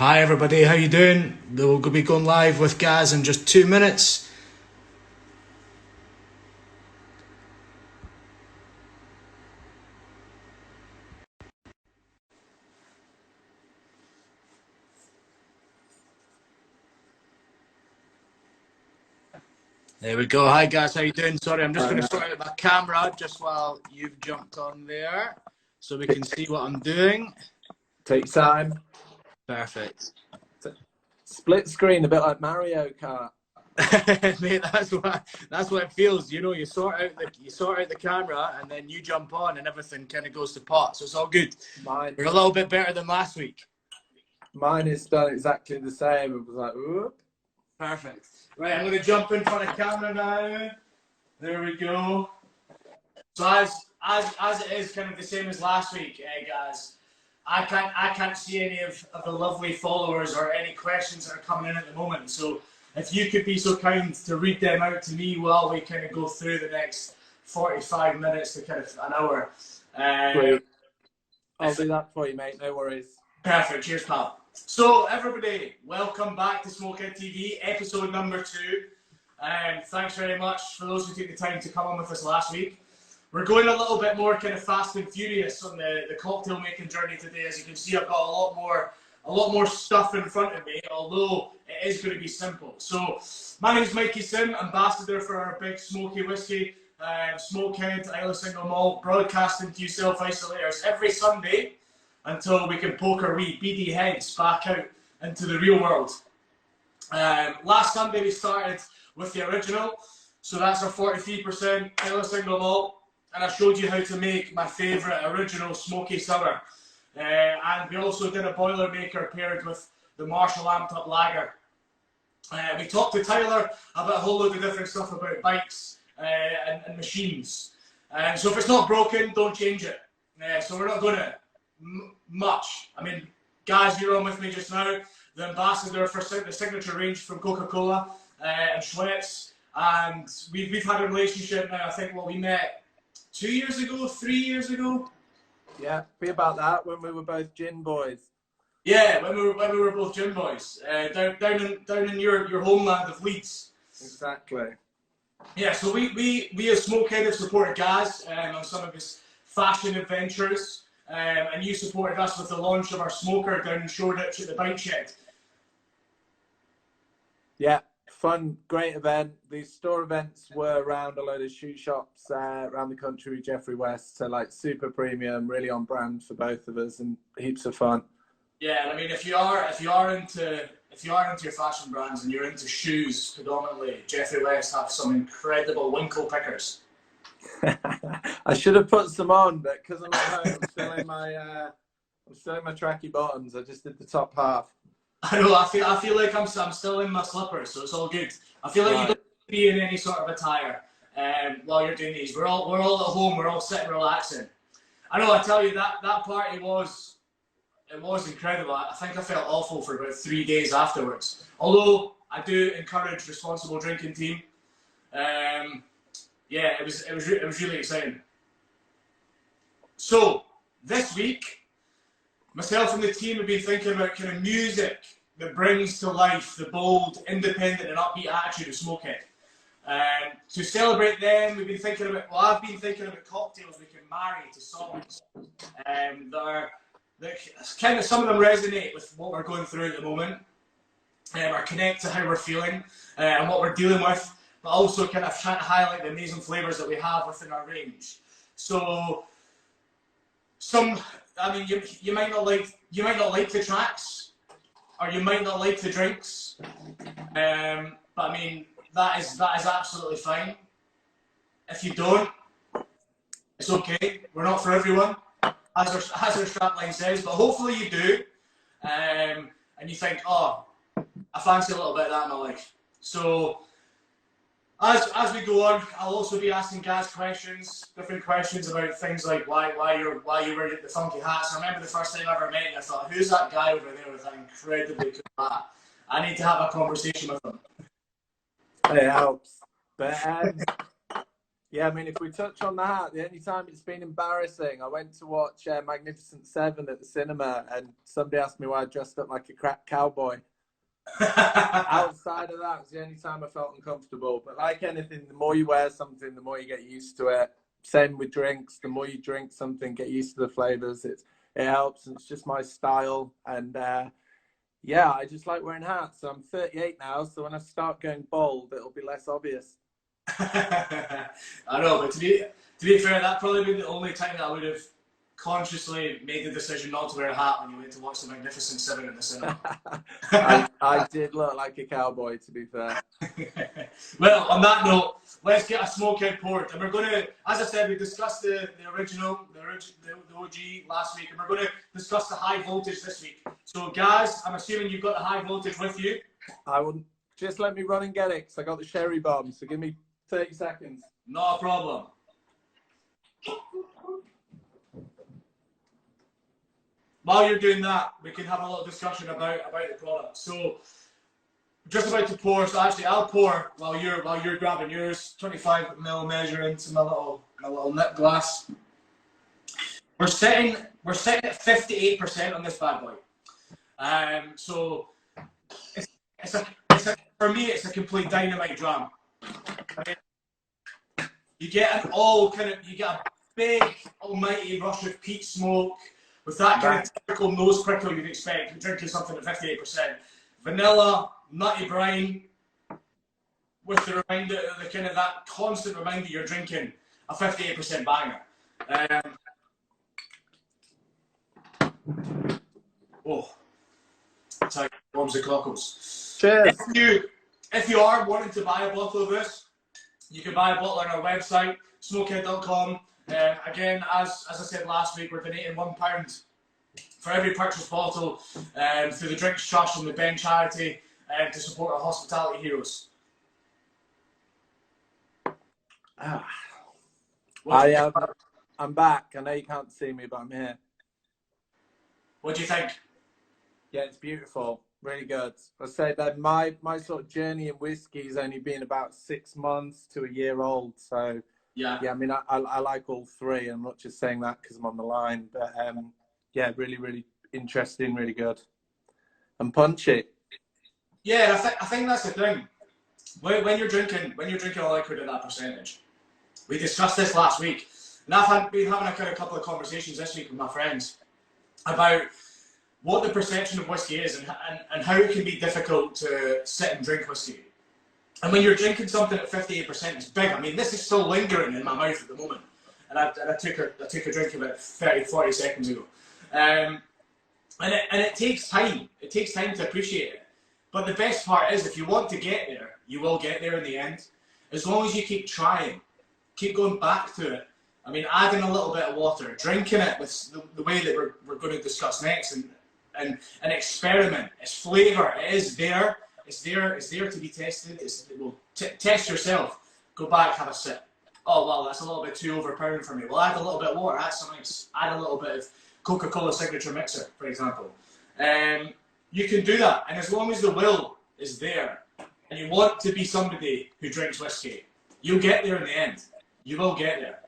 Hi everybody, how you doing? We'll be going live with Gaz in just 2 minutes. There we go. Hi Gaz, how you doing? Sorry, I'm just going to sort out my camera just while you've jumped on there so we can see what I'm doing. Take your time. Perfect. Split screen, a bit like Mario Kart. Mate, that's what it feels. You know, you sort out the camera and then you jump on and everything kind of goes to pot. So it's all good. We're a little bit better than last week. Mine is done exactly the same. It was like, whoop. Perfect. Right, I'm going to jump in front of camera now. There we go. So as it is kind of the same as last week, guys, I can't see any of the lovely followers or any questions that are coming in at the moment. So if you could be so kind to read them out to me while we kind of go through the next 45 minutes to kind of an hour. Great. I'll do that for you, mate. No worries. Perfect. Cheers, pal. So everybody, welcome back to Smokehead TV, episode number 2. Thanks very much for those who took the time to come on with us last week. We're going a little bit more kind of fast and furious on the cocktail making journey today. As you can see, I've got a lot more stuff in front of me, although it is going to be simple. So my name is Mikey Sim, ambassador for our big smoky whiskey, Smokehead, Isle of Single Malt, broadcasting to you self-isolators every Sunday until we can poke our wee beady heads back out into the real world. Last Sunday we started with the original, so that's our 43% Isle of Single Malt, and I showed you how to make my favourite original smoky sour. And we also did a Boilermaker paired with the Marshall Amped Up Lager. We talked to Tyler about a whole load of different stuff about bikes and machines. So if it's not broken, don't change it. So we're not going to much. I mean, guys, you're on with me just now, the ambassador for the signature range from Coca-Cola and Schweppes, and we've had a relationship now. I think we met 2 years ago, 3 years ago. Yeah, be about that when we were both gin boys. Yeah, when we were both gin boys, down in your homeland of Leeds. Exactly. Yeah, so we as Smokehead have supported Gaz on some of his fashion adventures. And you supported us with the launch of our smoker down in Shoreditch at the bike shed. Yeah, fun, great event. These store events were around a load of shoe shops around the country with Jeffrey West, so like super premium, really on brand for both of us, and heaps of fun. Yeah, I mean, if you are into your fashion brands and you're into shoes predominantly, Jeffrey West have some incredible winkle pickers. I should have put some on, but because I'm at home, I'm still in my tracky bottoms. I just did the top half. I know. I feel like I'm still in my slippers, so it's all good. I feel like you don't be in any sort of attire while you're doing these. We're all at home. We're all sitting relaxing. I know. I tell you that party was incredible. I think I felt awful for about 3 days afterwards. Although I do encourage responsible drinking, team. Yeah, it was really exciting. So this week, myself and the team have been thinking about kind of music that brings to life the bold, independent, and upbeat attitude of Smokehead. To celebrate them, I've been thinking about cocktails we can marry to songs that kind of, some of them resonate with what we're going through at the moment, or connect to how we're feeling and what we're dealing with, but also kind of trying to highlight the amazing flavours that we have within our range. So, I mean, you might not like the tracks, or you might not like the drinks, but I mean that is absolutely fine. If you don't, it's okay. We're not for everyone, as our strapline says. But hopefully you do, and you think, oh, I fancy a little bit of that in my life. So as we go on, I'll also be asking Gaz different questions about things like why you wear the funky hats. I remember the first time I ever met you, I thought, who's that guy over there with that incredibly cool hat? I need to have a conversation with him. It helps. But Yeah, I mean, if we touch on the hat, the only time it's been embarrassing, I went to watch Magnificent Seven at the cinema, and somebody asked me why I dressed up like a crack cowboy. Outside of that, was the only time I felt uncomfortable. But like anything, the more you wear something, the more you get used to it. Same with drinks. The more you drink something, get used to the flavors. It helps, and it's just my style. And yeah, I just like wearing hats. So I'm 38 now, so when I start going bald, it'll be less obvious. I know, but to be fair, that probably been the only time that I would have consciously made the decision not to wear a hat when you went to watch the Magnificent Seven in the cinema. I did look like a cowboy, to be fair. Well, on that note, let's get a Smokehead poured, and we're going to, as I said, we discussed the OG last week, and we're going to discuss the high voltage this week. So, guys, I'm assuming you've got the high voltage with you. I wouldn't just let me run and get it, because I got the Shady Bomb. So give me 30 seconds. Not a problem. While you're doing that, we can have a little discussion about the product. So, just about to pour. So actually, I'll pour while you're grabbing yours. 25 ml measure into my little nip glass. We're sitting at 58% on this bad boy. So for me, it's a complete dynamite dram. I mean, you get a big almighty rush of peat smoke with that kind of typical nose prickle you'd expect when drinking something at 58%. Vanilla, nutty brine, with the reminder, that constant reminder you're drinking a 58% banger. That's how it warms the cockles. Cheers. If you are wanting to buy a bottle of this, you can buy a bottle on our website, smokehead.com. Again, as I said last week, we're donating £1 for every purchased bottle through the Drinks Trust and the Ben charity to support our hospitality heroes. I'm back. I know you can't see me, but I'm here. What do you think? Yeah, it's beautiful. Really good. I say that my sort of journey in whiskey has only been about 6 months to a year old. So yeah, I mean, I like all three. I'm not just saying that because I'm on the line, but yeah, really, really interesting, really good, and punchy. Yeah, I think that's the thing. When you're drinking a liquid at that percentage, we discussed this last week, and I've been having a couple of conversations this week with my friends about what the perception of whiskey is and how it can be difficult to sit and drink whiskey. And when you're drinking something at 58%, it's big. I mean, this is still lingering in my mouth at the moment, and I took a drink about 30-40 seconds ago. And it takes time. It takes time to appreciate it. But the best part is, if you want to get there, you will get there in the end. As long as you keep trying, keep going back to it. I mean, adding a little bit of water, drinking it with the way that we're going to discuss next, and experiment. Its flavour, it is there. It's there to be tested. Test yourself. Go back, have a sip. Oh, well, that's a little bit too overpowering for me. Well, add a little bit of water, add some ice, add a little bit of Coca-Cola signature mixer, for example. You can do that, and as long as the will is there, and you want to be somebody who drinks whiskey, you'll get there in the end. You will get there.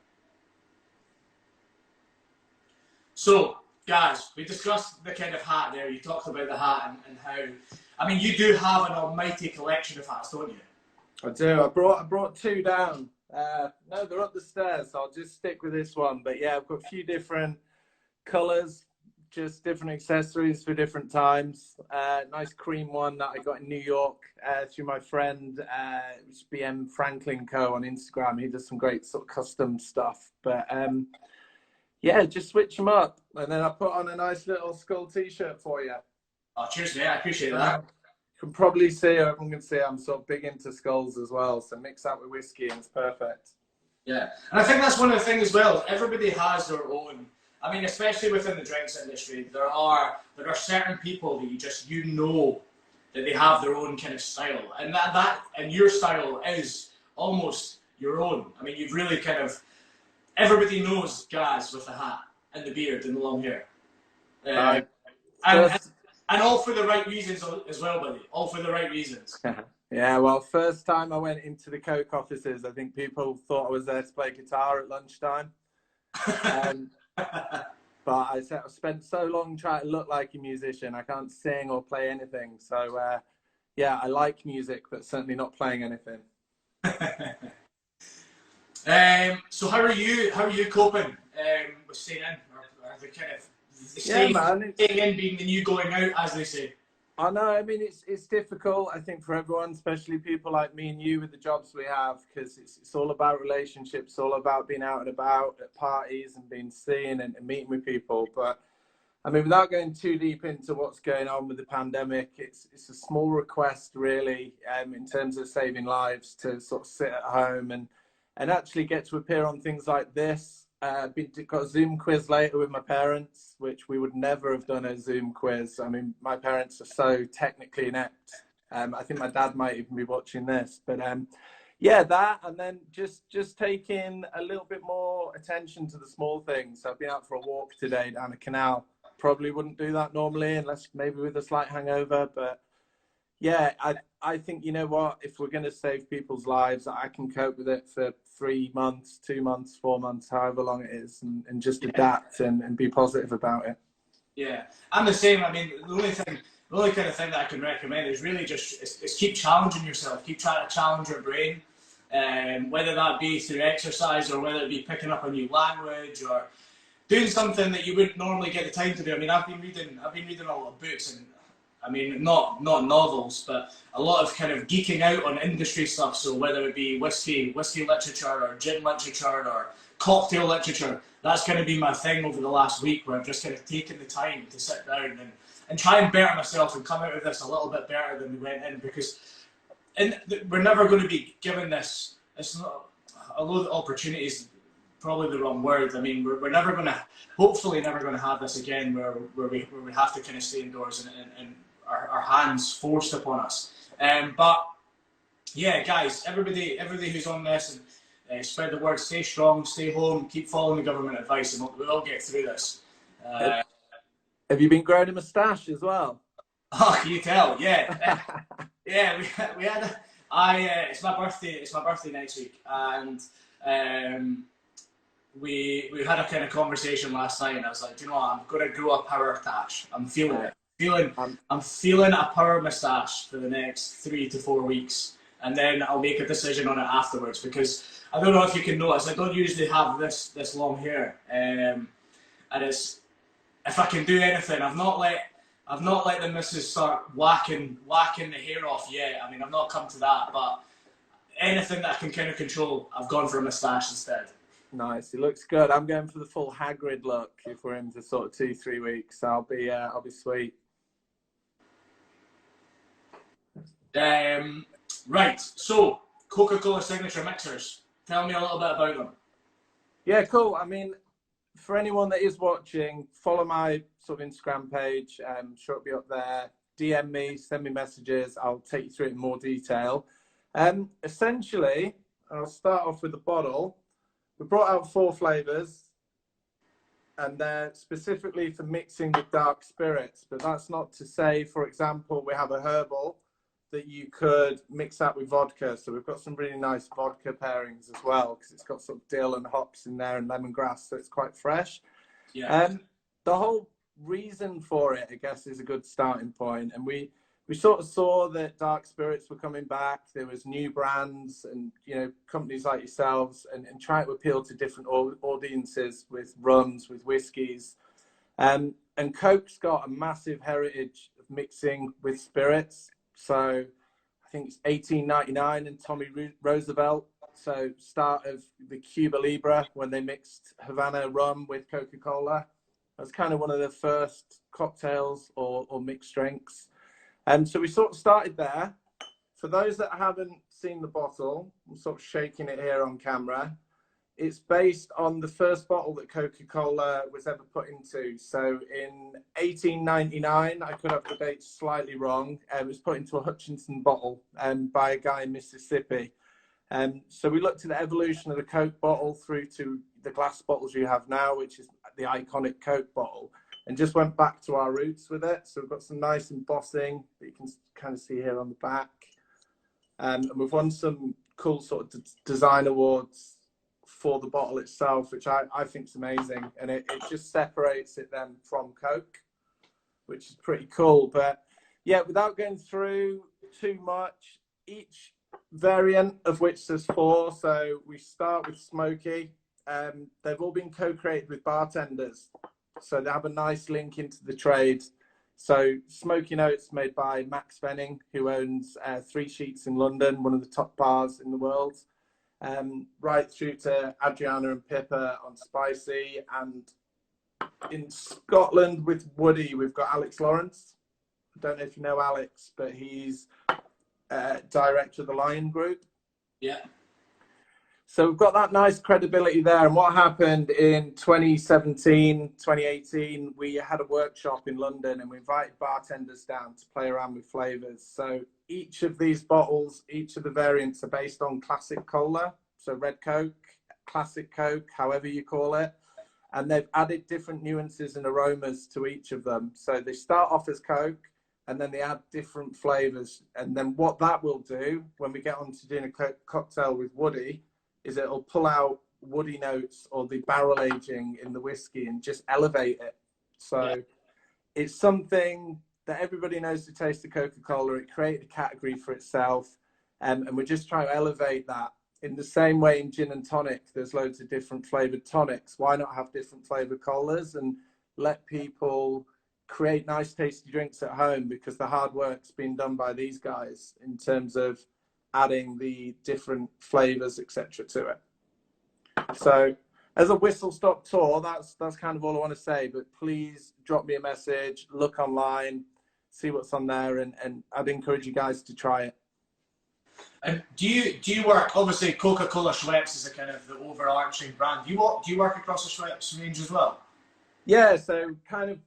So, guys, we discussed the kind of hat there. You talked about the hat and how, I mean, you do have an almighty collection of hats, don't you? I do. I brought two down. No, they're up the stairs, so I'll just stick with this one. But yeah, I've got a few different colours, just different accessories for different times. Nice cream one that I got in New York through my friend, it was BM Franklin Co. on Instagram. He does some great sort of custom stuff. But yeah, just switch them up. And then I put on a nice little skull t-shirt for you. Oh, cheers, mate. I appreciate that. You can probably see, or everyone can see, I'm sort of big into skulls as well. So mix that with whiskey and it's perfect. Yeah, and I think that's one of the things as well. Everybody has their own. I mean, especially within the drinks industry, there are certain people that you know that they have their own kind of style, and and your style is almost your own. I mean, you've really kind of, everybody knows Gaz with the hat and the beard and the long hair, and all for the right reasons as well, buddy. All for the right reasons. Yeah, well, first time I went into the Coke offices, I think people thought I was there to play guitar at lunchtime. But I spent so long trying to look like a musician. I can't sing or play anything. So, yeah, I like music, but certainly not playing anything. So how are you? How are you coping with staying in, or the kind of staying in being the new going out, as they say? I know. I mean, it's difficult. I think for everyone, especially people like me and you with the jobs we have, because it's all about relationships, all about being out and about at parties and being seen and meeting with people. But I mean, without going too deep into what's going on with the pandemic, it's a small request really, in terms of saving lives, to sort of sit at home and actually get to appear on things like this. Got a Zoom quiz later with my parents, which we would never have done a Zoom quiz. I mean, my parents are so technically inept. I think my dad might even be watching this, but yeah, that, and then just taking a little bit more attention to the small things. So I've been out for a walk today down a canal. Probably wouldn't do that normally, unless maybe with a slight hangover, but yeah, I think, you know what, if we're going to save people's lives, I can cope with it for 3 months, 2 months, 4 months, however long it is, and just adapt and be positive about it. Yeah, I'm the same. I mean, the only kind of thing that I can recommend is really just is keep challenging yourself, keep trying to challenge your brain, whether that be through exercise or whether it be picking up a new language or doing something that you wouldn't normally get the time to do. I mean, I've been reading a lot of books, and I mean, not novels, but a lot of kind of geeking out on industry stuff. So whether it be whiskey literature or gin literature or cocktail literature, that's kind of been my thing over the last week, where I've just kind of taken the time to sit down and try and better myself and come out of this a little bit better than we went in, because we're never going to be given this. It's not, although the opportunities, probably the wrong word. I mean, we're never going to, hopefully never going to have this again, where we have to kind of stay indoors and our hands forced upon us. But yeah, guys, everybody who's on this, and spread the word. Stay strong, stay home, keep following the government advice, and we'll all get through this. Have you been growing a moustache as well? Oh, can you tell? Yeah, yeah. We had. It's my birthday. It's my birthday next week, and we had a kind of conversation last night, and I was like, do you know what? I'm going to grow a power tash. I'm feeling it. I'm feeling a power moustache for the next 3 to 4 weeks, and then I'll make a decision on it afterwards, because I don't know if you can notice, I don't usually have this long hair, and it's, if I can do anything, I've not let the missus start whacking the hair off yet. I mean, I've not come to that, but anything that I can kind of control, I've gone for a moustache instead. Nice, it looks good. I'm going for the full Hagrid look if we're into sort of 2-3 weeks. I'll be sweet. Right, so Coca-Cola signature mixers. Tell me a little bit about them. Yeah, cool. I mean, for anyone that is watching, follow my sort of Instagram page. Sure, it'll be up there. DM me, send me messages. I'll take you through it in more detail. Essentially, I'll start off with the bottle. We brought out 4 flavors, and they're specifically for mixing with dark spirits. But that's not to say, for example, we have a herbal that you could mix that with vodka. So we've got some really nice vodka pairings as well, because it's got some dill and hops in there and lemongrass, so it's quite fresh. Yeah. The whole reason for it, I guess, is a good starting point. And we sort of saw that dark spirits were coming back. There was new brands and, you know, companies like yourselves, and trying to appeal to different audiences with rums, with whiskies. And Coke's got a massive heritage of mixing with spirits. So I think it's 1899 and Tommy Roosevelt. So start of the Cuba Libre, when they mixed Havana rum with Coca-Cola. That's kind of one of the first cocktails or mixed drinks. So we sort of started there. For those that haven't seen the bottle, I'm sort of shaking it here on camera. It's based on the first bottle that Coca-Cola was ever put into. So in 1899, I could have the date slightly wrong, it was put into a Hutchinson bottle by a guy in Mississippi. So we looked at the evolution of the Coke bottle through to the glass bottles you have now, which is the iconic Coke bottle, and just went back to our roots with it. So we've got some nice embossing that you can kind of see here on the back. And we've won some cool sort of design awards for the bottle itself, which I think is amazing. And it just separates it then from Coke, which is pretty cool. But yeah, without going through too much, each variant of which there's 4. So we start with Smoky. They've all been co-created with bartenders, so they have a nice link into the trade. So Smoky Notes made by Max Venning, who owns 3 Sheets in London, one of the top bars in the world, right through to Adriana and Pippa on Spicy. And in Scotland with Woody, we've got Alex Lawrence. I don't know if you know Alex, but he's director of the Lion Group. Yeah. So we've got that nice credibility there. And what happened in 2017, 2018, we had a workshop in London and we invited bartenders down to play around with flavors. So each of these bottles, each of the variants are based on classic cola. So red Coke, classic Coke, however you call it. And they've added different nuances and aromas to each of them. So they start off as Coke and then they add different flavors. And then what that will do when we get on to doing a cocktail with Woody is it'll pull out woody notes or the barrel aging in the whiskey and just elevate it. So it's something that everybody knows the taste of Coca-Cola. It created a category for itself. And we're just trying to elevate that. In the same way in gin and tonic, there's loads of different flavored tonics. Why not have different flavored colas and let people create nice tasty drinks at home, because the hard work's been done by these guys in terms of adding the different flavors, etc. to it. So as a whistle stop tour, that's kind of all I want to say, but please drop me a message, look online, see what's on there, and I'd encourage you guys to try it. And do you work, obviously Coca-Cola Schweppes is a kind of the overarching brand. Do you work across the Schweppes range as well? Yeah, so kind of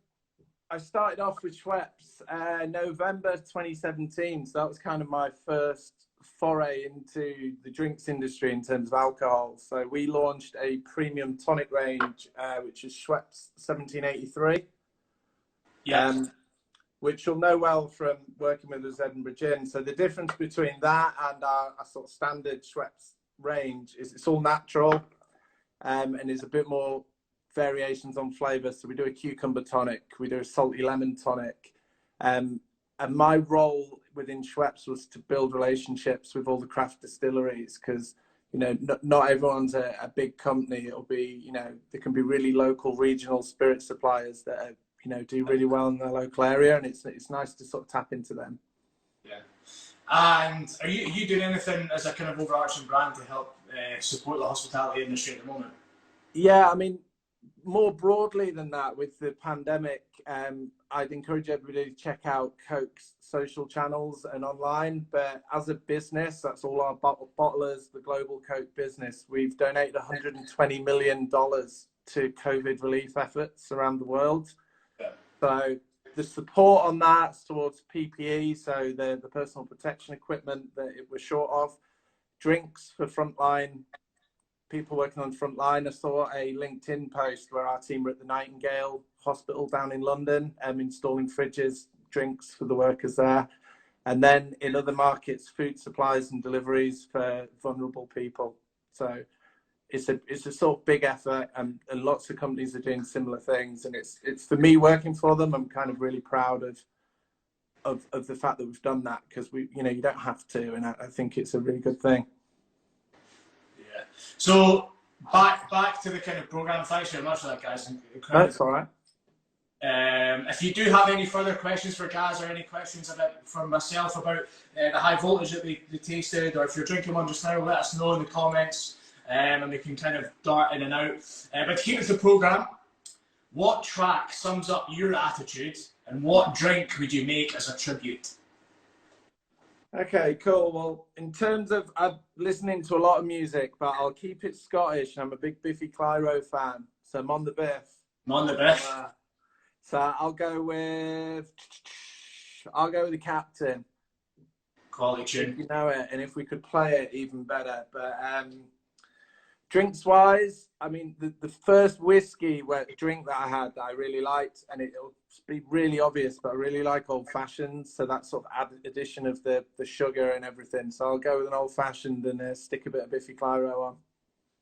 I started off with Schweppes November 2017. So that was kind of my first foray into the drinks industry in terms of alcohol. So we launched a premium tonic range, which is Schweppes 1783. Yeah. Which you'll know well from working with us Edinburgh Gin. So the difference between that and our sort of standard Schweppes range is it's all natural, and there's a bit more variations on flavour. So we do a cucumber tonic, we do a salty lemon tonic, and my role within Schweppes was to build relationships with all the craft distilleries, because you know not everyone's a big company. It'll be, you know, there can be really local regional spirit suppliers that are, you know, do really well in their local area, and it's nice to sort of tap into them. Yeah. And are you doing anything as a kind of overarching brand to help support the hospitality industry at the moment? Yeah, I mean, more broadly than that, with the pandemic, I'd encourage everybody to check out Coke's social channels and online. But as a business, that's all our bottlers, the global Coke business. We've donated $120 million to COVID relief efforts around the world. Yeah. So the support on that's towards PPE, so the personal protection equipment that it was short of, drinks for frontline people working on frontline. I saw a LinkedIn post where our team were at the Nightingale Hospital down in London, installing fridges, drinks for the workers there. And then in other markets, food supplies and deliveries for vulnerable people. So it's a sort of big effort, and lots of companies are doing similar things. And it's for me working for them, I'm kind of really proud of the fact that we've done that, because you don't have to, and I think it's a really good thing. Yeah. So back to the kind of program. Thanks very much for that, guys. That's all right. If you do have any further questions for Gaz, or any questions from myself about the high voltage that they tasted, or if you're drinking one just now, let us know in the comments, and we can kind of dart in and out. But to keep with the program, what track sums up your attitude, and what drink would you make as a tribute? Okay, cool. Well, in terms of, I'm listening to a lot of music, but I'll keep it Scottish. I'm a big Biffy Clyro fan, so I'm on the Biff. On the Biff. So I'll go with the Captain. Quality tune. If you know it, and if we could play it, even better. But Drinks wise, I mean, the first whiskey drink that I had that I really liked, and it'll be really obvious, but I really like old fashioned. So that sort of addition of the sugar and everything. So I'll go with an old fashioned and stick a bit of Biffy Clyro on.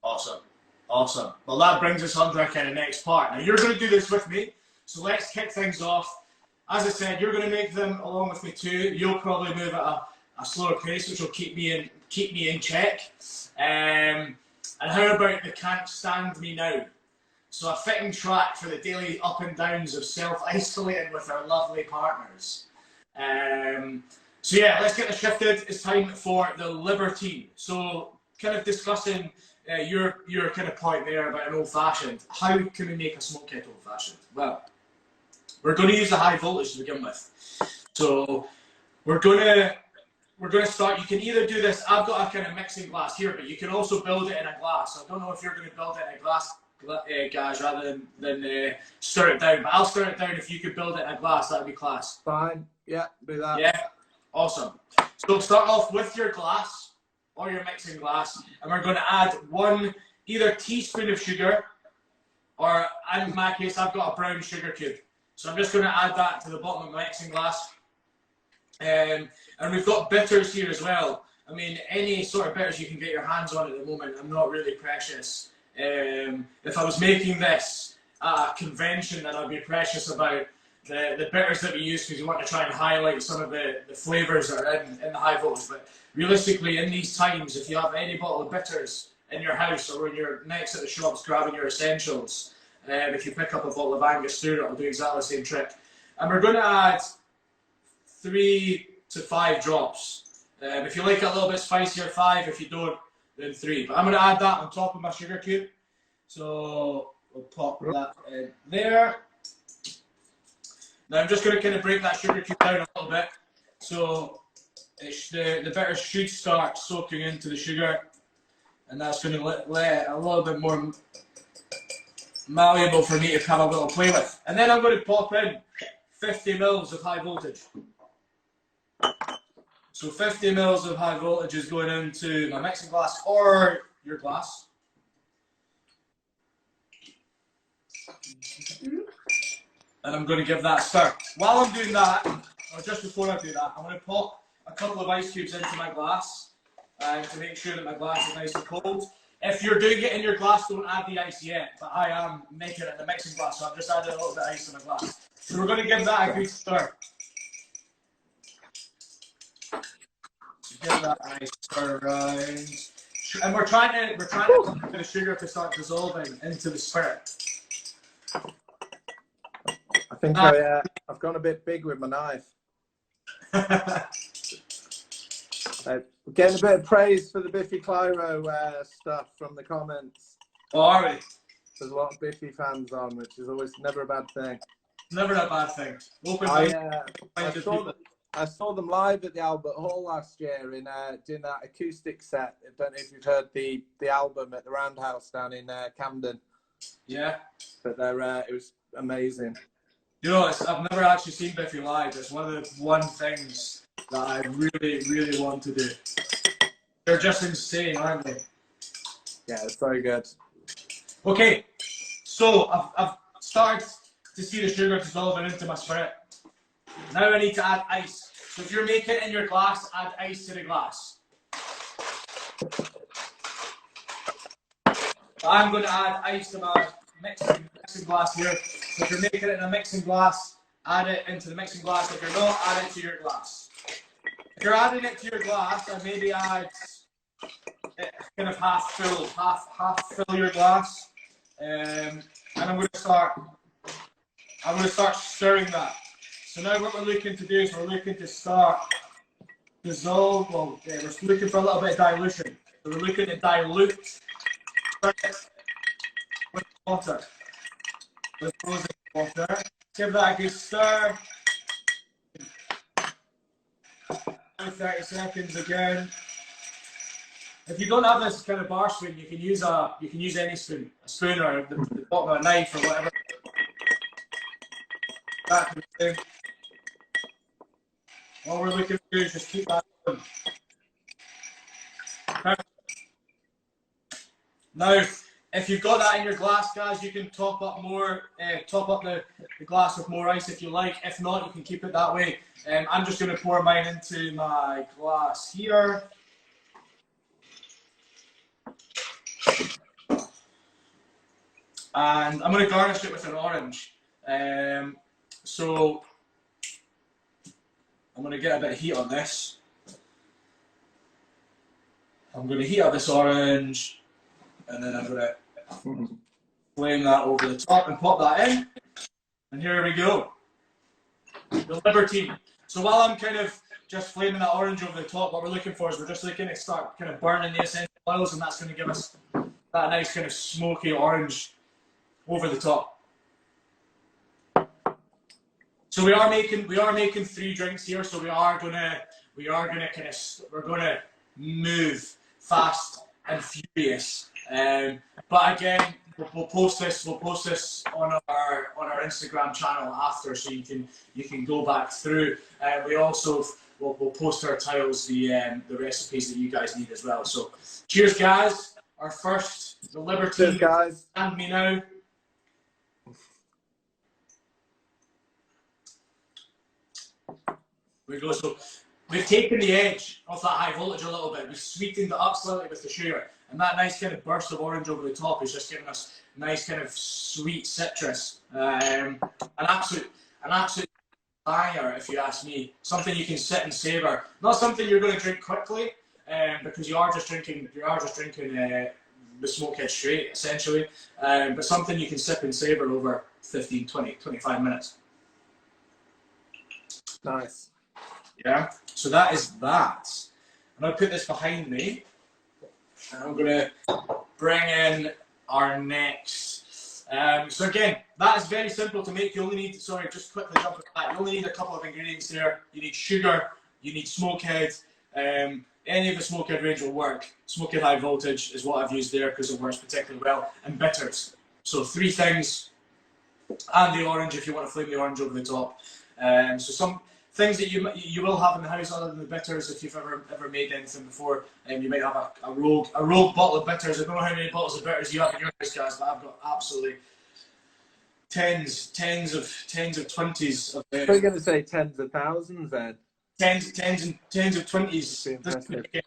Awesome. Awesome. Well, that brings us on to our kind of next part. Now, you're going to do this with me, so let's kick things off. As I said, you're going to make them along with me too. You'll probably move at a slower pace, which will keep me in check. And how about the Can't Stand Me Now? So a fitting track for the daily up and downs of self-isolating with our lovely partners. So yeah, let's get this shifted. It's time for the Liberty. So kind of discussing your kind of point there about an old-fashioned. How can we make a Smokehead old-fashioned? Well, we're going to use the high voltage to begin with. So we're going to start. You can either do this. I've got a kind of mixing glass here, but you can also build it in a glass. I don't know if you're going to build it in a glass, guys, rather than stir it down. But I'll stir it down. If you could build it in a glass, that'd be class. Fine. Yeah, do that. Yeah, awesome. So start off with your glass or your mixing glass, and we're going to add one either teaspoon of sugar, or in my case, I've got a brown sugar cube. So I'm just going to add that to the bottom of my mixing glass. And we've got bitters here as well. I mean, any sort of bitters you can get your hands on at the moment. I'm not really precious. If I was making this at a convention, then I'd be precious about the bitters that we use, because you want to try and highlight some of the flavours that are in the high voltage. But realistically, in these times, if you have any bottle of bitters in your house, or when you're next at the shops grabbing your essentials, if you pick up a bottle of Angostura, it'll do exactly the same trick. And we're going to add 3 to 5 drops. If you like it a little bit spicier, 5. If you don't, then 3. But I'm going to add that on top of my sugar cube. So we'll pop that in there. Now I'm just going to kind of break that sugar cube down a little bit. So the bitter should start soaking into the sugar. And that's going to let a little bit more malleable for me to have a little play with. And then I'm going to pop in 50 mils of high voltage. So 50 mils of high voltage is going into my mixing glass or your glass. And I'm going to give that a stir. While I'm doing that, or just before I do that, I'm going to pop a couple of ice cubes into my glass to make sure that my glass is nice and cold. If you're doing it in your glass, don't add the ice yet, but I am making it in the mixing glass, so I'm just adding a little bit of ice in my glass. So we're going to give that a good stir. Give that a nice stir around. And we're trying to get the sugar to start dissolving into the spirit. I think I've gone a bit big with my knife. We're getting a bit of praise for the Biffy Clyro stuff from the comments. Oh, are we? There's a lot of Biffy fans on, which is always never a bad thing. Never a bad thing. I saw them live at the Albert Hall last year in doing that acoustic set. I don't know if you've heard the album at the Roundhouse down in Camden. Yeah. But it was amazing. You know, I've never actually seen Biffy live. It's one of the things that I really, really want to do. They're just insane, aren't they? Yeah, it's very good. Okay, so I've started to see the sugar dissolving into my spirit. Now I need to add ice. So if you're making it in your glass, add ice to the glass. I'm going to add ice to my mixing glass here. So if you're making it in a mixing glass, add it into the mixing glass. If you're not, add it to your glass. If you're adding it to your glass, then maybe add kind of half fill your glass. And I'm going to start stirring that. So now what we're looking to do is we're looking to start dissolve. Well, yeah, we're looking for a little bit of dilution. So we're looking to dilute with water. With frozen water. Give that a good stir. 30 seconds again. If you don't have this kind of bar spoon, you can use any spoon, a spoon or the bottom of a knife or whatever. That kind of thing. All we're looking to do is just keep that going. Now, if you've got that in your glass, guys, you can top up the glass with more ice if you like. If not, you can keep it that way. I'm just going to pour mine into my glass here. And I'm going to garnish it with an orange. So I'm going to get a bit of heat on this. I'm going to heat up this orange, and then I'm going to flame that over the top and pop that in. And here we go. The Libertine. So while I'm kind of just flaming that orange over the top, what we're looking for is we're just looking to start kind of burning the essential oils, and that's going to give us that nice kind of smoky orange over the top. So we are making 3 drinks here. So we're gonna move fast and furious. But again, we'll post this on our Instagram channel after, so you can go back through. We also we'll post our tiles, the recipes that you guys need as well. So cheers, guys. Our first, the Libertine. Cheers, guys. And me now. We go. So we've taken the edge off that high voltage a little bit. We've sweetened it up slightly with the sugar, and that nice kind of burst of orange over the top is just giving us nice kind of sweet citrus. An absolute banger, if you ask me. Something you can sit and savor. Not something you're going to drink quickly, because you are just drinking the Smokehead straight, essentially. But something you can sip and savor over 15, 20, 25 minutes. Nice. Yeah, so that is that. I'm going to put this behind me, and I'm going to bring in our next. So again, that is very simple to make. You only need, sorry, just quickly jump back. You only need a couple of ingredients there. You need sugar, you need Smokehead. Any of the Smokehead range will work. Smokehead high voltage is what I've used there because it works particularly well. And bitters. So 3 things, and the orange if you want to flame the orange over the top. So some things that you will have in the house other than the bitters, if you've ever made anything before, you might have a rogue bottle of bitters. I don't know how many bottles of bitters you have in your house, guys, but I've got absolutely tens of 20s of We're going to say tens of thousands then. Tens of 20s.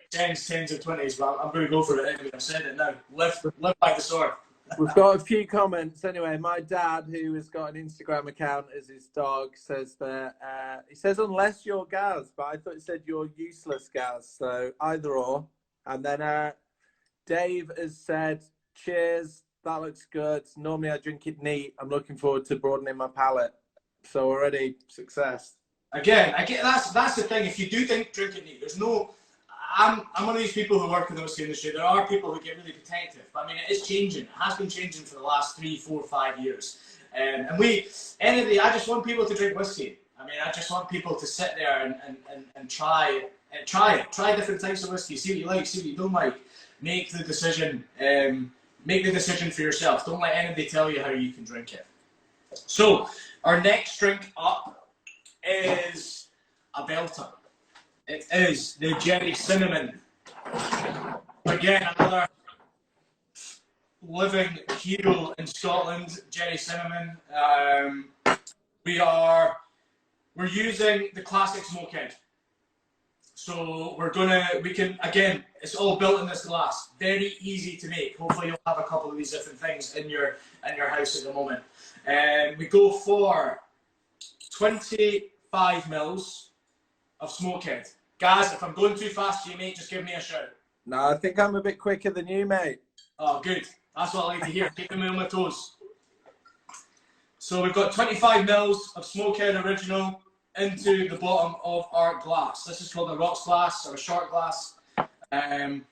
Tens of 20s, but I'm going to go for it anyway. I've said it now. Live by the sword. We've got a few comments. Anyway, my dad, who has got an Instagram account as his dog, says that he says unless you're Gaz, but I thought it said you're useless Gaz. So either or. And then Dave has said, cheers, that looks good. Normally I drink it neat. I'm looking forward to broadening my palate. So already success. Again, that's the thing. If you do drink it neat, there's no. I'm one of these people who work in the whiskey industry. There are people who get really protective, but I mean, it is changing. It has been changing for the last 3, 4, 5 years. And I just want people to drink whiskey. I mean, I just want people to sit there and try different types of whiskey. See what you like, see what you don't like. Make the decision. Make the decision for yourself. Don't let anybody tell you how you can drink it. So our next drink up is a belter. It is the Jerry Cinnamon. Again, another living hero in Scotland, Jerry Cinnamon. We're using the classic Smokehead. So again, it's all built in this glass. Very easy to make. Hopefully you'll have a couple of these different things in your house at the moment. We go for 25 mils of Smokehead. Guys, if I'm going too fast for you, mate, just give me a shout. No, I think I'm a bit quicker than you, mate. Oh, good. That's what I like to hear. Keeping me on my toes. So we've got 25 mils of Smokehead Original into the bottom of our glass. This is called a rocks glass or a short glass. And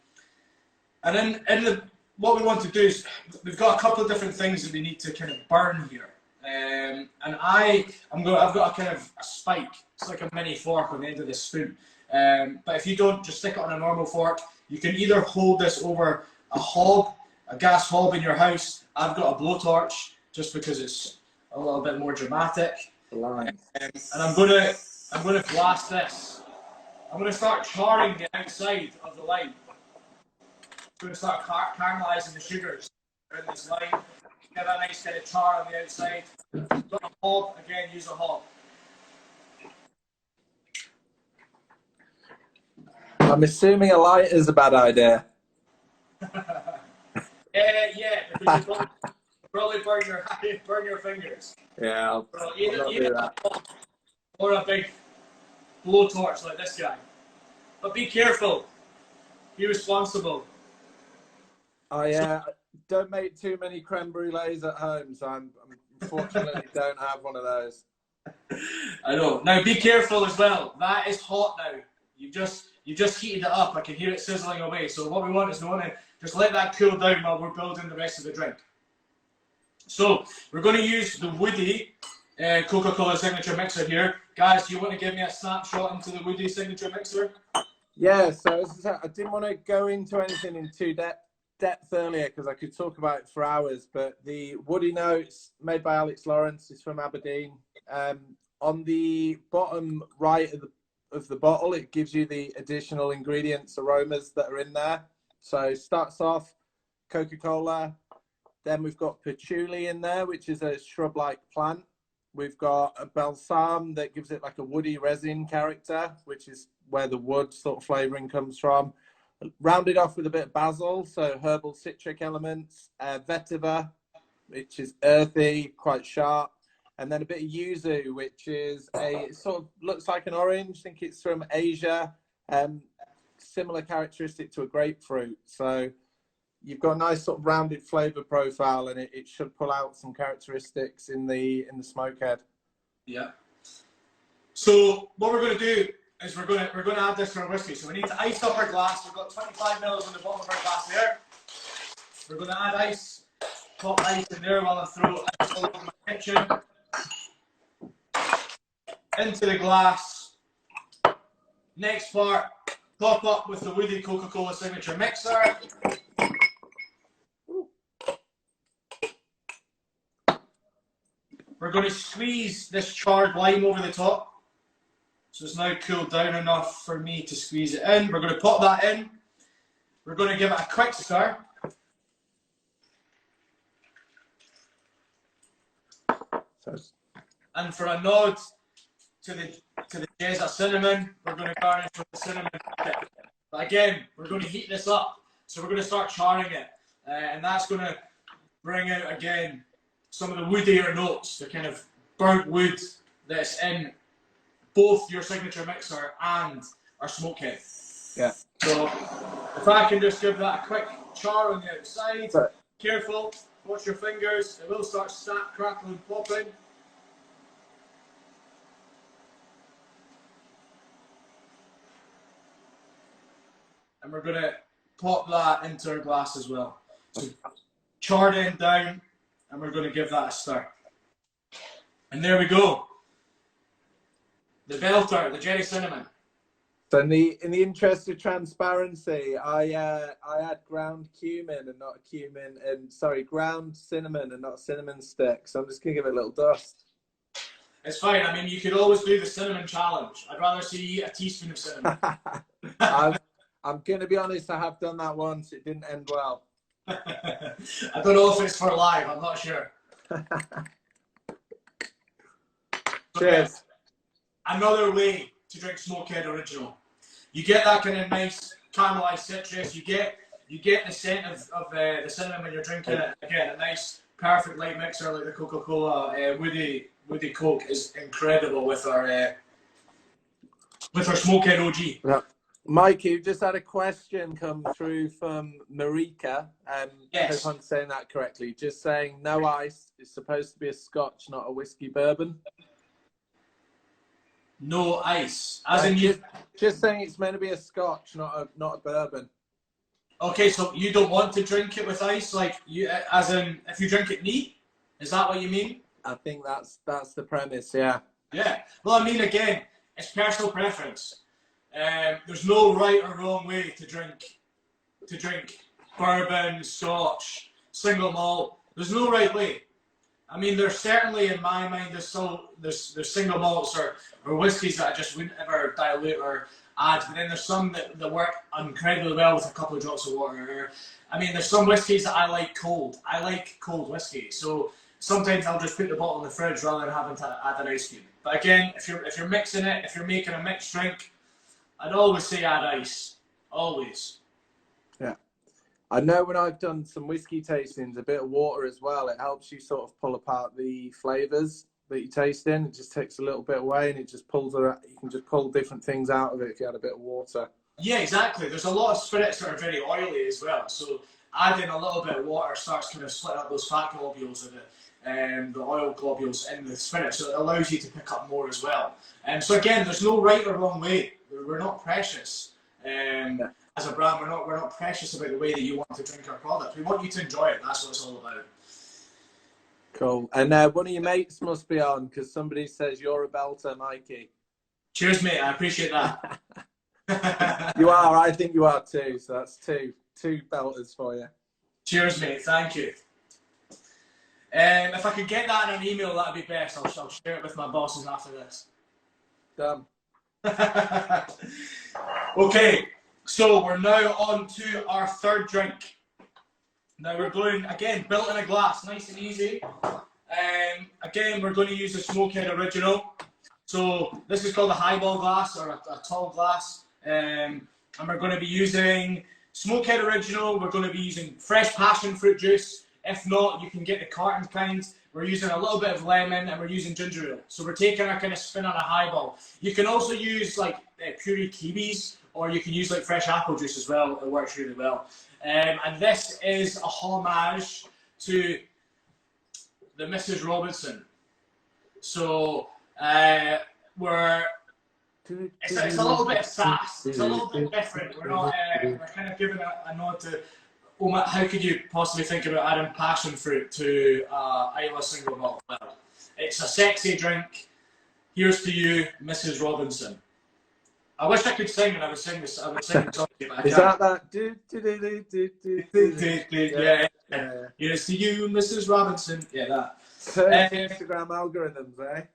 then what we want to do is we've got a couple of different things that we need to kind of burn here. And I've got a kind of a spike. It's like a mini fork on the end of this spoon. But if you don't, just stick it on a normal fork. You can either hold this over a gas hob in your house. I've got a blowtorch just because it's a little bit more dramatic. And I'm gonna blast this. I'm gonna start charring the outside of the line. we're going to start caramelizing the sugars in this line. Get a nice kind of char on the outside. Got a hob, again, use a hob. I'm assuming a light is a bad idea. Yeah, because you probably burn your fingers. Yeah, I'll not do that. Or a big blowtorch like this guy. But be careful. Be responsible. I don't make too many creme brulees at home, so I'm unfortunately don't have one of those. I know. Now be careful as well. That is hot now. You just heated it up. I can hear it sizzling away. So what we want is we want to just let that cool down while we're building the rest of the drink. So we're going to use the Woody Coca-Cola signature mixer here. Guys, do you want to give me a snapshot into the Woody signature mixer? Yeah, so as I said, I didn't want to go into anything in too depth earlier because I could talk about it for hours, but the Woody Notes made by Alex Lawrence is from Aberdeen. On the bottom right of the bottle, it gives you the additional ingredients, aromas that are in there. So it starts off Coca-Cola, then we've got patchouli in there, which is a shrub-like plant. We've got a balsam that gives it like a woody resin character, which is where the wood sort of flavoring comes from. Rounded off with a bit of basil, so herbal citric elements. Vetiver, which is earthy, quite sharp. And then a bit of yuzu, which is it sort of looks like an orange. I think it's from Asia. Similar characteristic to a grapefruit. So you've got a nice sort of rounded flavor profile, and it should pull out some characteristics in the Smokehead. Yeah. So what we're going to do is we're going to add this to our whiskey. So we need to ice up our glass. We've got 25 mils on the bottom of our glass there. We're going to add ice, pop ice in there while I throw ice all over my kitchen. Into the glass. Next part, top up with the Woody Coca-Cola signature mixer. We're going to squeeze this charred lime over the top. So it's now cooled down enough for me to squeeze it in. We're going to pop that in. We're going to give it a quick stir. And for a nod to the Jezza cinnamon, we're going to garnish with the cinnamon. But again, we're going to heat this up. So we're going to start charring it. And that's going to bring out, again, some of the woodier notes, the kind of burnt wood that's in both your signature mixer and our Smokehead. Yeah. So if I can just give that a quick char on the outside, careful, watch your fingers, it will start crackling, popping. And we're going to pop that into our glass as well. So charred end down, and we're going to give that a stir. And there we go. The belter, the Jerry Cinnamon. So in the interest of transparency, I had ground cumin and not cumin, and sorry, ground cinnamon and not cinnamon stick. So I'm just gonna give it a little dust. It's fine. I mean, you could always do the cinnamon challenge. I'd rather see you eat a teaspoon of cinnamon. I'm gonna be honest. I have done that once. It didn't end well. I don't know if it's for live. I'm not sure. Cheers. Another way to drink Smokehead Original. You get that kind of nice caramelized citrus. You get the scent of the cinnamon when you're drinking it. Again, a nice, perfect light mixer like the Coca-Cola Woody Coke is incredible with our Smokehead OG. Yeah. Mikey, you've just had a question come through from Marika. Yes. I hope I'm saying that correctly. Just saying no ice. It's supposed to be a Scotch, not a whiskey bourbon. No ice. As in just saying it's meant to be a Scotch, not a bourbon. Okay, so you don't want to drink it with ice, like you, as in if you drink it neat? Is that what you mean? I think that's the premise. Yeah. Yeah. Well, I mean, again, it's personal preference. There's no right or wrong way to drink bourbon, Scotch, single malt. There's no right way. I mean, there's certainly, in my mind, there's single malts or whiskies that I just wouldn't ever dilute or add, but then there's some that work incredibly well with a couple of drops of water. I mean, there's some whiskies that I like cold. I like cold whiskey, so sometimes I'll just put the bottle in the fridge rather than having to add an ice cube. But again, if you're mixing it, if you're making a mixed drink, I'd always say add ice. Always. Yeah. I know when I've done some whiskey tastings, a bit of water as well, it helps you sort of pull apart the flavours that you taste in. It just takes a little bit away and it just pulls it. You can just pull different things out of it if you add a bit of water. Yeah, exactly. There's a lot of spirits that are very oily as well. So adding a little bit of water starts kind of splitting up those fat globules and the oil globules in the spirit. So it allows you to pick up more as well. So again, there's no right or wrong way. We're not precious. As a brand, we're not precious about the way that you want to drink our product. We want you to enjoy it. That's what it's all about. Cool. And one of your mates must be on because somebody says you're a belter, Mikey. Cheers, mate. I appreciate that. You are. I think you are too. So that's two belters for you. Cheers, mate. Thank you. If I could get that in an email, that'd be best. I'll share it with my bosses after this. Done. Okay. So we're now on to our third drink. Now we're going, again, built in a glass, nice and easy. Again, we're going to use the Smokehead Original. So this is called a Highball Glass or a tall glass. And we're going to be using Smokehead Original. We're going to be using fresh passion fruit juice. If not, you can get the carton kind. We're using a little bit of lemon and we're using ginger ale. So we're taking a kind of spin on a highball. You can also use like puree kiwis, or you can use like fresh apple juice as well. It works really well. And this is a homage to the Mrs. Robinson. So it's a little bit of sass. It's a little bit different. We're not. We're kind of giving a nod to. How could you possibly think about adding passion fruit to Isla single malt? Well, it's a sexy drink. Here's to you, Mrs. Robinson. I wish I could sing and I would sing this. I would sing the song. Is that? Yeah. Here's to you, Mrs. Robinson. Yeah, that. Instagram algorithms, eh?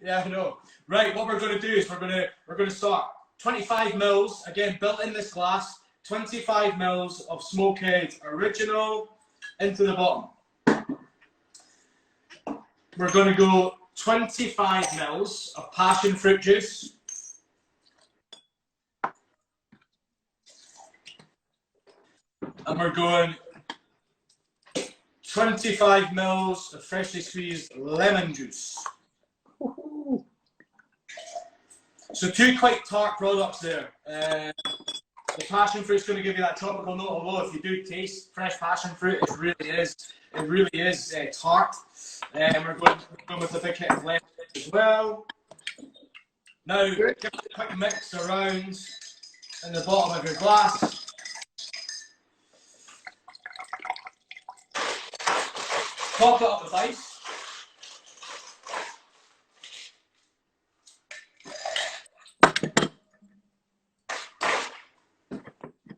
Yeah, I know. Right, what we're going to do is we're going to start 25 mils again, built in this glass. 25 mils of Smokehead Original into the bottom. We're going to go 25 mils of passion fruit juice. And we're going 25 mils of freshly squeezed lemon juice. So two quite tart products there. The passion fruit's going to give you that tropical note, although if you do taste fresh passion fruit, it really is tart. And we're going with a big hit of lemon as well. Now, give it a quick mix around in the bottom of your glass. Top it up with ice.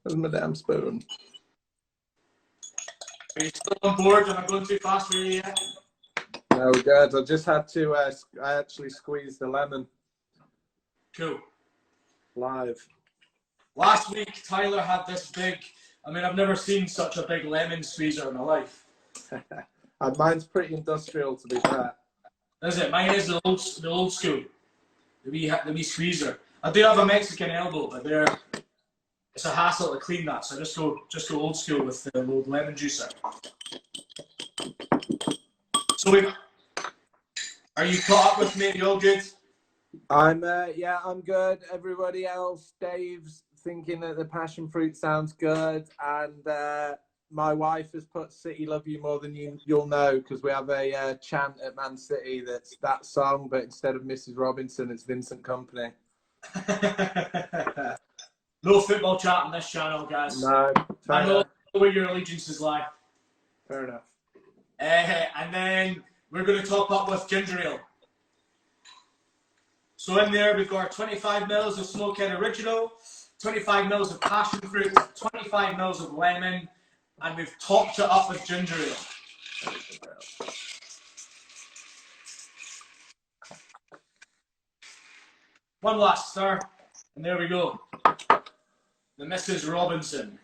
Where's my damn spoon? Are you still on board? Am I going too fast for you yet? No, good. I just had to, I actually squeezed the lemon. Cool. Live. Last week, Tyler had this big, I've never seen such a big lemon squeezer in my life. And mine's pretty industrial, to be fair. Is it? Mine is the old school. The wee squeezer. I do have a Mexican elbow, but it's a hassle to clean that, so just go old school with the old lemon juicer. So are you caught up with me? You all good? I'm good. Everybody else, Dave's thinking that the passion fruit sounds good, and my wife has put "City Love You More Than You'll Know" because we have a chant at Man City that's that song, but instead of Mrs. Robinson, it's Vincent Kompany. No football chat on this channel, guys. No, I know where your allegiances lie. Fair enough. And then we're going to top up with ginger ale. So in there we've got our 25 mils of Smokehead Original, 25 mils of passion fruit, 25 mils of lemon, and we've topped it up with ginger ale. One last stir, and there we go. The Mrs. Robinson.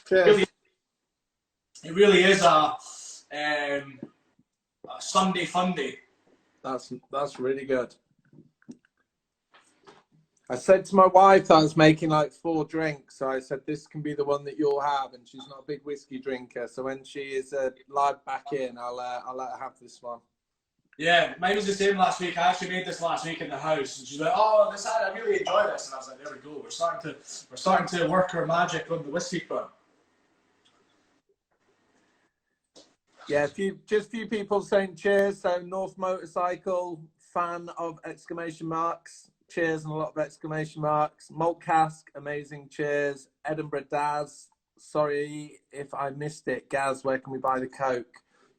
Cheers. It really is a Sunday fun day. That's really good. I said to my wife that I was making like 4 drinks, so I said this can be the one that you'll have, and she's not a big whiskey drinker, so when she is live back in, I'll let her have this one. Yeah, mine was the same last week. I actually made this last week in the house, and she's like, "Oh, I really enjoy this," and I was like, "There we go. We're starting to work our magic on the whiskey front." Yeah, just a few people saying cheers. So North Motorcycle, fan of exclamation marks, cheers and a lot of exclamation marks. Malt Cask, amazing, cheers. Edinburgh Daz, sorry if I missed it. Gaz, where can we buy the Coke?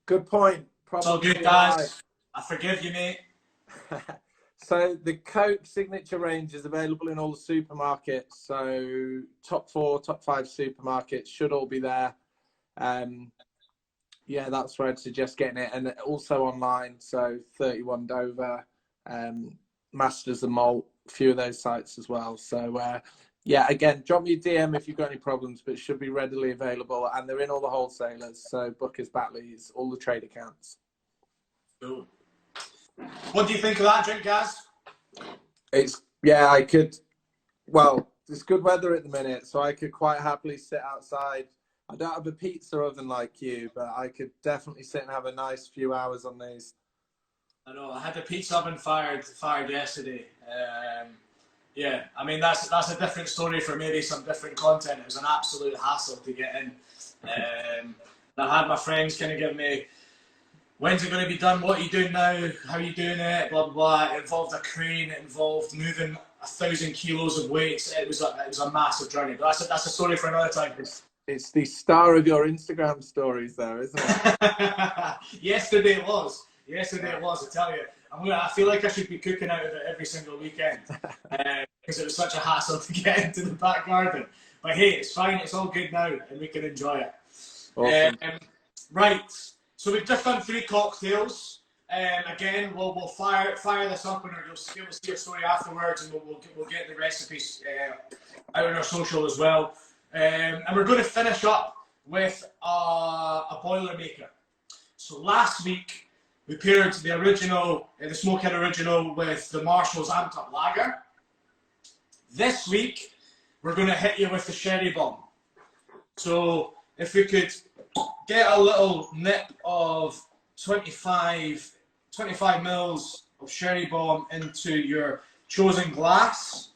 Good point. It's all good, guys. I forgive you, mate. So the Coke signature range is available in all the supermarkets. So top 4, top 5 supermarkets should all be there. Yeah, that's where I'd suggest getting it, and also online. So 31 Dover, Masters and Malt, a few of those sites as well. So yeah, again, drop me a DM if you've got any problems, but it should be readily available, and they're in all the wholesalers. So Booker's, Battley's, all the trade accounts. Cool. What do you think of that drink, Gaz? It's good weather at the minute, so I could quite happily sit outside. I don't have a pizza oven like you, but I could definitely sit and have a nice few hours on these. I know. I had the pizza oven fired yesterday. Yeah, I mean that's a different story for maybe some different content. It was an absolute hassle to get in. I had my friends kind of give me, "When's it going to be done? What are you doing now? How are you doing it? Blah blah blah." It involved a crane. It involved moving 1,000 kilos of weights. It was a massive journey. But that's a story for another time. It's the star of your Instagram stories, though, isn't it? Yesterday it was. I tell you, I feel like I should be cooking out of it every single weekend because it was such a hassle to get into the back garden. But hey, it's fine. It's all good now, and we can enjoy it. Awesome. Right. So we've just done 3 cocktails. Again, we'll fire this up, and you'll see a story afterwards, and we'll get the recipes out on our social as well. And we're going to finish up with a Boilermaker. So last week we paired the original, the Smokehead original, with the Marshall's Amped Up Lager. This week we're going to hit you with the Shady Bomb. So if we could get a little nip of 25 mils of Shady Bomb into your chosen glass.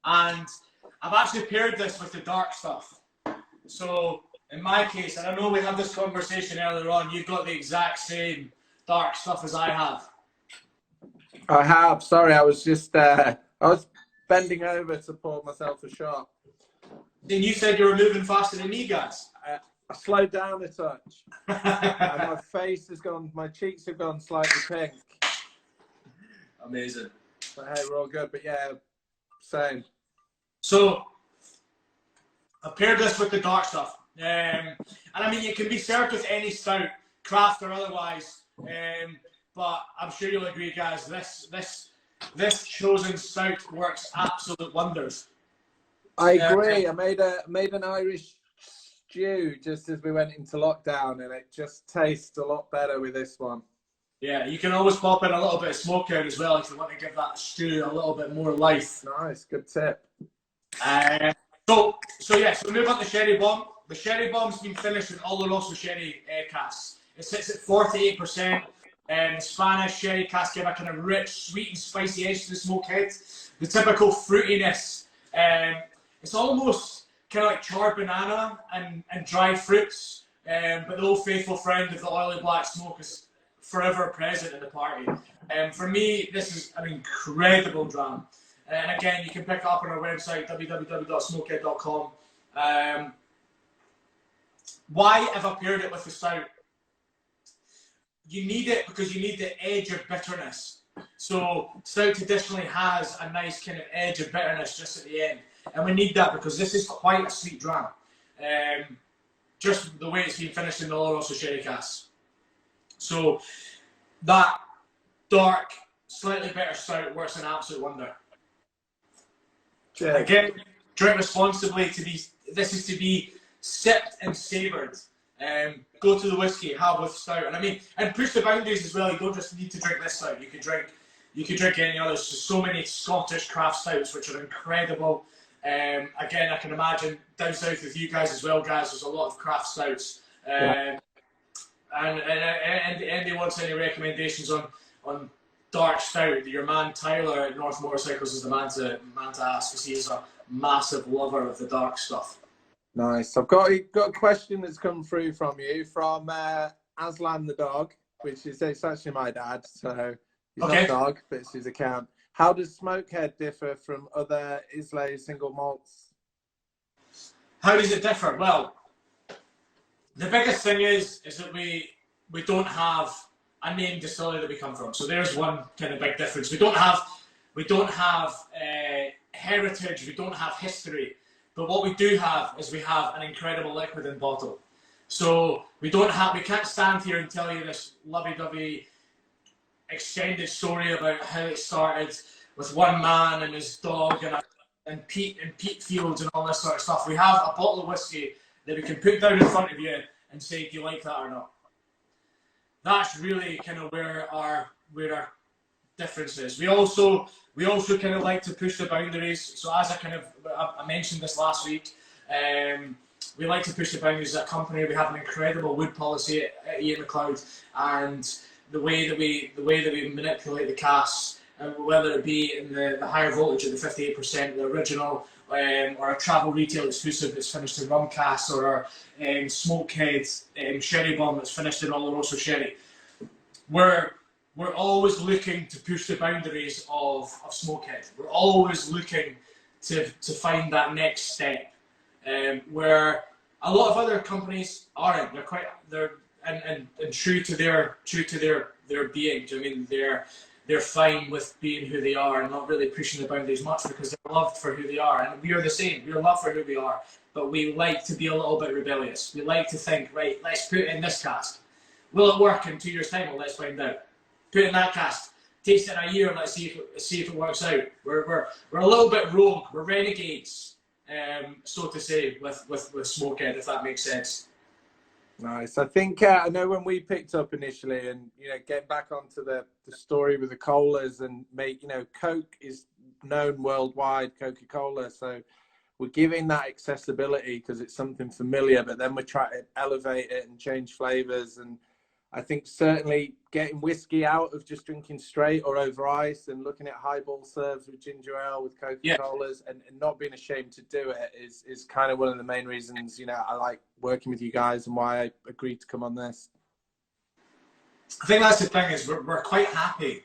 And I've actually paired this with the dark stuff. So in my case, and I know we had this conversation earlier on, you've got the exact same dark stuff as I have. I have. Sorry, I was just I was bending over to pour myself a shot. Then you said you were moving faster than me, guys. I slowed down a touch. And my face has gone, my cheeks have gone slightly pink. Amazing. But hey, we're all good. But yeah, same. So I paired this with the dark stuff. And I mean, it can be served with any stout, craft or otherwise. But I'm sure you'll agree, guys, this chosen stout works absolute wonders. I agree. I made an Irish stew just as we went into lockdown, and it just tastes a lot better with this one. Yeah, you can always pop in a little bit of smoke out as well if you want to give that stew a little bit more life. Nice, good tip. So move on to Sherry Bomb. The Sherry Bomb's been finished with Oloroso Sherry casks. It sits at 48%. Spanish sherry cask give a kind of rich, sweet and spicy edge to the Smokehead. The typical fruitiness. It's almost kind of like charred banana and dried fruits. But the old faithful friend of the oily black smoke is forever present in the party. For me, this is an incredible dram. And again, you can pick it up on our website, www.smokehead.com. Why have I paired it with the stout? You need it because you need the edge of bitterness. So stout traditionally has a nice kind of edge of bitterness just at the end. And we need that because this is quite a sweet dram. just the way it's been finished in the Oloroso sherry casks. So that dark, slightly better stout works an absolute wonder. Cheers. Again, drink responsibly. This is to be sipped and savoured. Go to the whiskey, have with stout, and push the boundaries as well. You don't just need to drink this stout. You could drink any others. There's so many Scottish craft stouts which are incredible. Again, I can imagine down south with you guys as well, guys. There's a lot of craft stouts. And anybody wants any recommendations on dark stout, your man Tyler at North Motorcycles is the man to ask, because he is a massive lover of the dark stuff. Nice. I've got a question that's come through from you from Aslan the dog, which is it's actually my dad, so he's not a dog, but it's his account. How does Smokehead differ from other Islay single malts? How does it differ? Well, the biggest thing is that we don't have a named distillery that we come from. So there's one kind of big difference. We don't have heritage. We don't have history. But what we do have is we have an incredible liquid in bottle. So we can't stand here and tell you this lovey-dovey extended story about how it started with one man and his dog and peat fields and all this sort of stuff. We have a bottle of whiskey that we can put down in front of you and say, do you like that or not? That's really kind of where our difference is. We also kind of like to push the boundaries. So as I mentioned this last week, we like to push the boundaries as a company. We have an incredible wood policy at Ian McLeod, and the way that we manipulate the casks, whether it be in the higher voltage at the 58%, the original, or a travel retail exclusive that's finished in rum casks, or our Smokehead Sherry Bomb that's finished in Oloroso sherry. We're always looking to push the boundaries of Smokehead. We're always looking to find that next step, where a lot of other companies aren't. They're true to their being. Do you know what I mean? They're fine with being who they are and not really pushing the boundaries much, because they're loved for who they are. And we are the same. We are loved for who we are, but we like to be a little bit rebellious. We like to think, right, let's put it in this cask. Will it work in 2 years' time? Well, let's find out. Put it in that cask. Taste it in a year. Let's see if it works out. We're a little bit rogue. We're renegades, so to say, with Smokehead, if that makes sense. Nice. I think I know when we picked up initially, and getting back onto the story with the colas, and Coke is known worldwide, Coca-Cola, so we're giving that accessibility because it's something familiar, but then we're trying to elevate it and change flavors. And I think certainly getting whiskey out of just drinking straight or over ice, and looking at highball serves with ginger ale, with Coca-Colas, and not being ashamed to do it is kind of one of the main reasons, I like working with you guys and why I agreed to come on this. I think that's the thing, is we're quite happy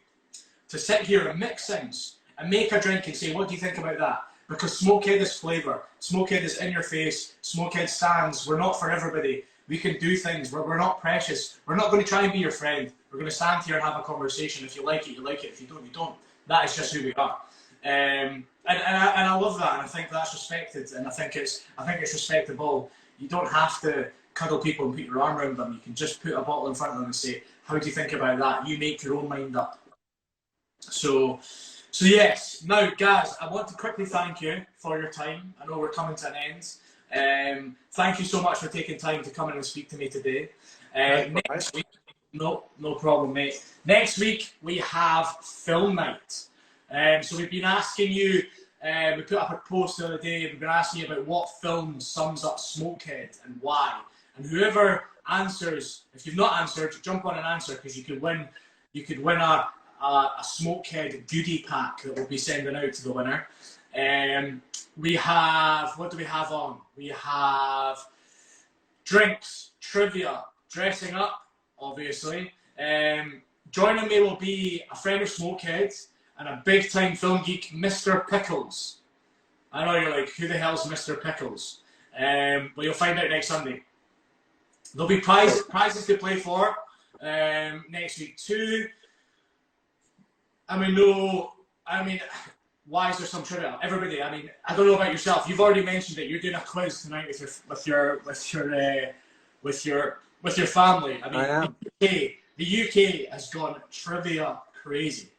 to sit here and mix things and make a drink and say, what do you think about that? Because Smokehead is flavour. Smokehead is in your face. Smokehead stands. We're not for everybody. We can do things. We're not precious. We're not going to try and be your friend. We're going to stand here and have a conversation. If you like it, you like it. If you don't, you don't. That is just who we are. And I love that, and I think that's respected, and I think it's respectable. You don't have to cuddle people and put your arm around them. You can just put a bottle in front of them and say, how do you think about that? You make your own mind up. So yes. Now, guys, I want to quickly thank you for your time. I know we're coming to an end. Thank you so much for taking time to come in and speak to me today. Next week, no problem, mate. Next week we have film night. So we've been asking you. We put up a post the other day. We've been asking you about what film sums up Smokehead and why. And whoever answers, if you've not answered, jump on and answer, because you could win. You could win a Smokehead goodie pack that we'll be sending out to the winner. We have, what do we have on? We have drinks, trivia, dressing up, obviously. Joining me will be a friend of Smokehead and a big time film geek, Mr. Pickles. I know you're like, who the hell's Mr. Pickles? But you'll find out next Sunday. There'll be prizes to play for next week too. Why is there some trivia? Everybody, I don't know about yourself. You've already mentioned it. You're doing a quiz tonight with with your family. I mean, I am. The UK has gone trivia crazy.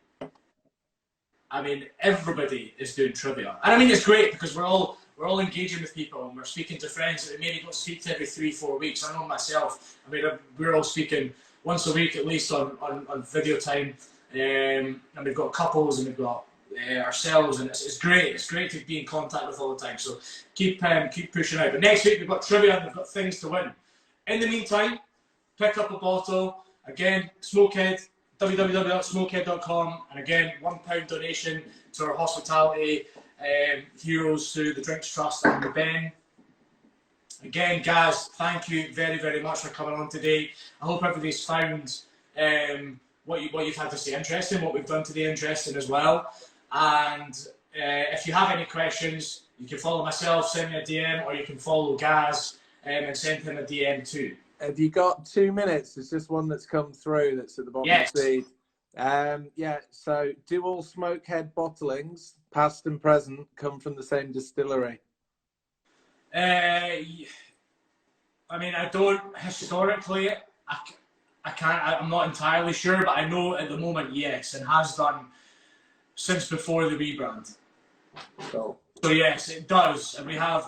I mean, everybody is doing trivia, and I mean it's great because we're all engaging with people and we're speaking to friends that we maybe don't speak to every 3-4 weeks. I know myself. I mean, we're all speaking once a week at least on video time, and we've got couples and we've got ourselves, and it's great. It's great to be in contact with all the time. So keep pushing out. But next week we've got trivia and we've got things to win. In the meantime, pick up a bottle. Again, Smokehead, www.smokehead.com, and again, £1 donation to our hospitality heroes through the Drinks Trust and the Ben. Again, guys, thank you very, very much for coming on today. I hope everybody's found what you've had to say interesting, what we've done today interesting as well. And if you have any questions, you can follow myself, send me a DM, or you can follow Gaz and send him a DM too. Have you got 2 minutes? There's just one that's come through that's at the bottom of the feed. Yeah, so do all Smokehead bottlings, past and present, come from the same distillery? I mean, I don't historically. I can't. I'm not entirely sure, but I know at the moment, yes, and has done since before the rebrand. Cool. So yes, it does, and we have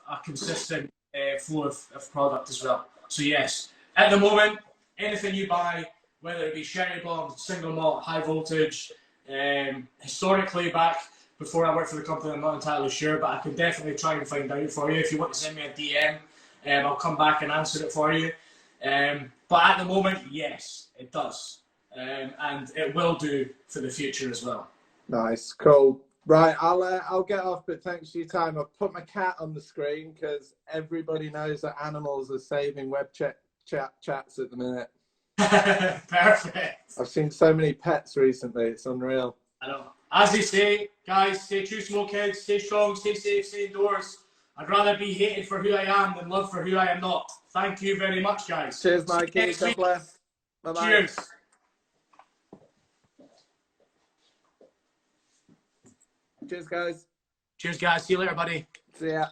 a consistent flow of product as well. So yes, at the moment, anything you buy, whether it be Shady Bomb, single malt, high voltage, historically back before I worked for the company, I'm not entirely sure, but I can definitely try and find out for you. If you want to send me a DM, I'll come back and answer it for you. But at the moment, yes, it does, and it will do for the future as well. Nice, cool. Right, I'll get off, but thanks for your time. I've put my cat on the screen because everybody knows that animals are saving web chats at the minute. Perfect. I've seen so many pets recently, it's unreal. I know. As they say, guys, stay true, smokeheads, stay strong, stay safe, stay indoors. I'd rather be hated for who I am than loved for who I am not. Thank you very much, guys. Cheers, Mikey. God bless. Bye-bye. Cheers. Cheers, guys. Cheers, guys. See you later, buddy. See ya.